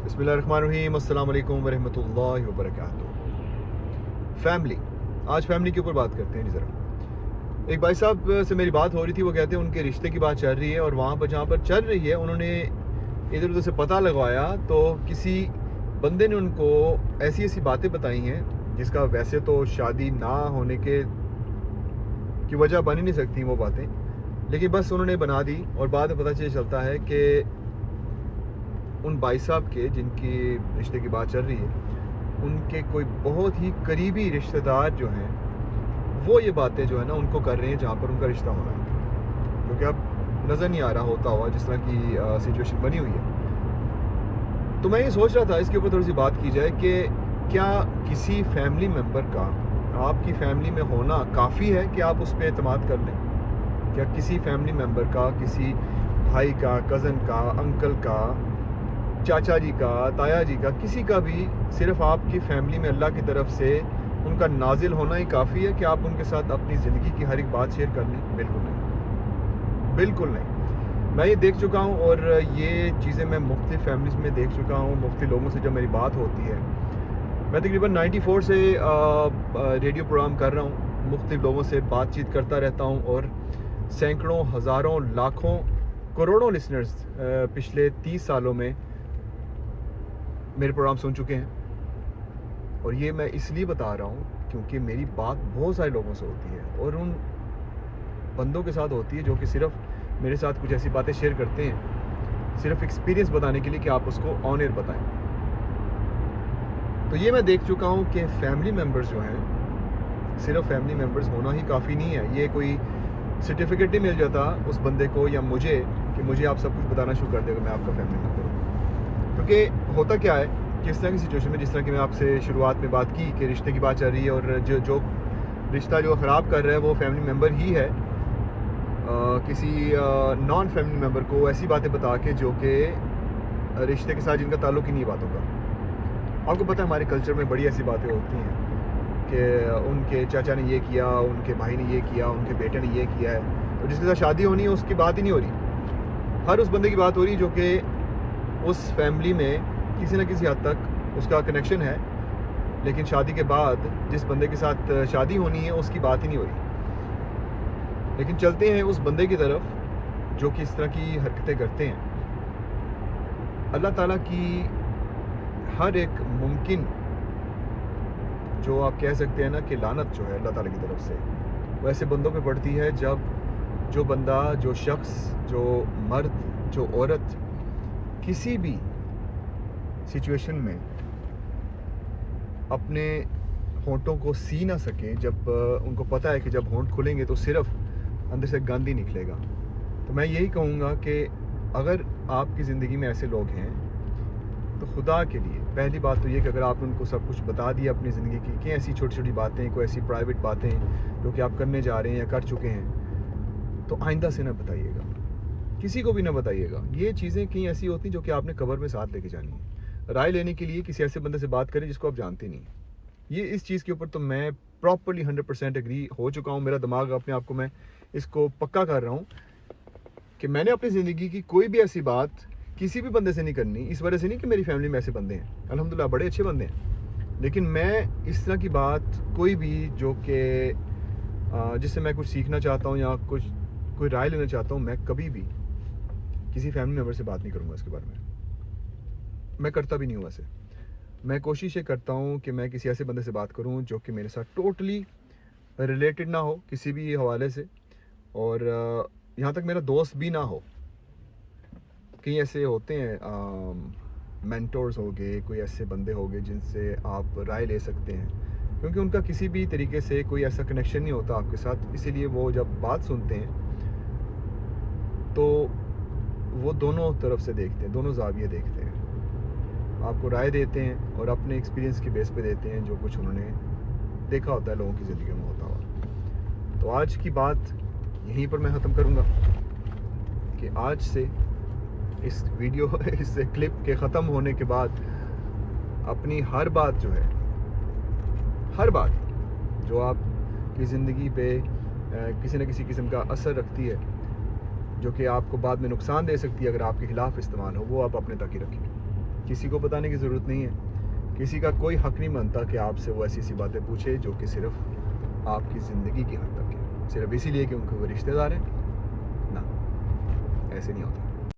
बिस्मिल्लाहिर्रहमानिर्रहीम, अस्सलाम वालेकुम वरहमतुल्लाहि वबरकातुहू। फैमिली, आज फैमिली के ऊपर बात करते हैं। ज़रा एक भाई साहब से मेरी बात हो रही थी, वो कहते हैं उनके रिश्ते की बात चल रही है और वहाँ पर जहाँ पर चल रही है उन्होंने इधर उधर से पता लगवाया तो किसी बंदे ने उनको ऐसी ऐसी बातें बताई हैं जिसका वैसे तो शादी ना होने की वजह बन ही नहीं सकती वो बातें, लेकिन बस उन्होंने बना दी। और बाद में पता चलता है कि उन भाई साहब के जिनकी रिश्ते की बात चल रही है उनके कोई बहुत ही करीबी रिश्तेदार जो हैं वो ये बातें जो है ना उनको कर रहे हैं जहाँ पर उनका रिश्ता होना है, क्योंकि अब नज़र नहीं आ रहा होता हुआ जिस तरह की सिचुएशन बनी हुई है। तो मैं ये सोच रहा था इसके ऊपर थोड़ी सी बात की जाए कि क्या किसी फैमिली मेम्बर का आपकी फैमिली में होना काफ़ी है कि आप उस पर एतमाद कर लें? क्या किसी फैमिली मेम्बर का, किसी भाई का, कज़न का, अंकल का, चाचा जी का, ताया जी का, किसी का भी सिर्फ आपकी फैमिली में अल्लाह की तरफ से उनका नाजिल होना ही काफ़ी है कि आप उनके साथ अपनी ज़िंदगी की हर एक बात शेयर कर लें? बिल्कुल नहीं, बिल्कुल नहीं। मैं ये देख चुका हूँ और ये चीज़ें मैं मुख्तलिफ फैमिलीज़ में देख चुका हूँ। मुख्तलिफ लोगों से जब मेरी बात होती है, मैं तकरीबन 94 से रेडियो प्रोग्राम कर रहा हूँ, मुख्तलिफ लोगों से बातचीत करता रहता हूँ और सैकड़ों, हज़ारों, लाखों, करोड़ों लिसनर्स पिछले 30 सालों में मेरे प्रोग्राम सुन चुके हैं। और ये मैं इसलिए बता रहा हूँ क्योंकि मेरी बात बहुत सारे लोगों से होती है और उन बंदों के साथ होती है जो कि सिर्फ मेरे साथ कुछ ऐसी बातें शेयर करते हैं सिर्फ एक्सपीरियंस बताने के लिए कि आप उसको ऑन एयर बताएं। तो ये मैं देख चुका हूँ कि फैमिली मेम्बर्स जो हैं, सिर्फ फैमिली मेम्बर्स होना ही काफ़ी नहीं है। ये कोई सर्टिफिकेट नहीं मिल जाता उस बंदे को या मुझे कि मुझे आप सब कुछ बताना शुरू कर देगा मैं आपका फैमिली मेम्बर हूँ। क्योंकि होता क्या है कि इस तरह की सिचुएशन में, जिस तरह की मैं आपसे शुरुआत में बात की कि रिश्ते की बात चल रही है और जो रिश्ता जो ख़राब कर रहा है वो फैमिली मेम्बर ही है, किसी नॉन फैमिली मेम्बर को ऐसी बातें बता के जो कि रिश्ते के साथ जिनका ताल्लुक़ ही नहीं बातों का। आपको पता है हमारे कल्चर में बड़ी ऐसी बातें होती हैं कि उनके चाचा ने ये किया, उनके भाई ने ये किया, उनके बेटे ने ये किया है, तो जिसके साथ शादी होनी है उसकी बात ही नहीं हो रही। हर उस बंदे की बात हो रही जो कि उस फैमिली में किसी न किसी हद तक उसका कनेक्शन है, लेकिन शादी के बाद जिस बंदे के साथ शादी होनी है उसकी बात ही नहीं हो रही। लेकिन चलते हैं उस बंदे की तरफ जो कि इस तरह की हरकतें करते हैं। अल्लाह ताला की हर एक मुमकिन जो आप कह सकते हैं ना कि लानत जो है अल्लाह ताला की तरफ से, वो ऐसे बंदों पे पड़ती है जब जो बंदा, जो शख्स, जो मर्द, जो औरत किसी भी सिचुएशन में अपने होंठों को सी ना सके, जब उनको पता है कि जब होंठ खुलेंगे तो सिर्फ अंदर से गंद ही निकलेगा। तो मैं यही कहूँगा कि अगर आपकी ज़िंदगी में ऐसे लोग हैं तो खुदा के लिए पहली बात तो ये कि अगर आपने उनको सब कुछ बता दिया अपनी ज़िंदगी की कि ऐसी छोटी छोटी बातें, कोई ऐसी प्राइवेट बातें जो कि आप करने जा रहे हैं या कर चुके हैं, तो आइंदा से ना बताइएगा, किसी को भी ना बताइएगा। ये चीज़ें कहीं ऐसी होती हैं जो कि आपने कब्र में साथ लेके जानी है। राय लेने के लिए किसी ऐसे बंदे से बात करें जिसको आप जानते नहीं। ये इस चीज़ के ऊपर तो मैं प्रॉपर्ली 100% एग्री हो चुका हूँ। मेरा दिमाग अपने आप को मैं इसको पक्का कर रहा हूँ कि मैंने अपनी ज़िंदगी की कोई भी ऐसी बात किसी भी बंदे से नहीं करनी। इस वजह से नहीं कि मेरी फैमिली में ऐसे बंदे हैं, अल्हम्दुलिल्लाह बड़े अच्छे बंदे हैं, लेकिन मैं इस तरह की बात कोई भी जो कि जिससे मैं कुछ सीखना चाहता हूँ या कोई राय लेना चाहता हूँ, मैं कभी भी किसी फैमिली मेम्बर से बात नहीं करूँगा इसके बारे में। मैं करता भी नहीं हूँ। वैसे मैं कोशिश ये करता हूँ कि मैं किसी ऐसे बंदे से बात करूँ जो कि मेरे साथ टोटली रिलेटेड ना हो किसी भी हवाले से, और यहाँ तक मेरा दोस्त भी ना हो। कई ऐसे होते हैं मेंटोर्स हो गए, कोई ऐसे बंदे हो गए जिनसे आप राय ले सकते हैं, क्योंकि उनका किसी भी तरीके से कोई ऐसा कनेक्शन नहीं होता आपके साथ, इसीलिए वो जब बात सुनते हैं तो वो दोनों तरफ से देखते हैं, दोनों ज़ाविये देखते हैं, आपको राय देते हैं और अपने एक्सपीरियंस के बेस पे देते हैं जो कुछ उन्होंने देखा होता है लोगों की ज़िंदगी में होता हुआ। तो आज की बात यहीं पर मैं ख़त्म करूँगा कि आज से इस वीडियो इस क्लिप के ख़त्म होने के बाद अपनी हर बात जो है, हर बात जो आपकी ज़िंदगी पे किसी न किसी किस्म का असर रखती है, जो कि आपको बाद में नुकसान दे सकती है अगर आपके ख़िलाफ़ इस्तेमाल हो, वो आप अपने तक ही रखें। کسی کو بتانے کی ضرورت نہیں ہے. کسی کا کوئی حق نہیں بنتا کہ آپ سے وہ ایسی ایسی باتیں پوچھے جو کہ صرف آپ کی زندگی کی حد تک ہے, صرف اسی لیے کہ ان کے وہ رشتہ دار ہیں. نہ, ایسے نہیں ہوتا.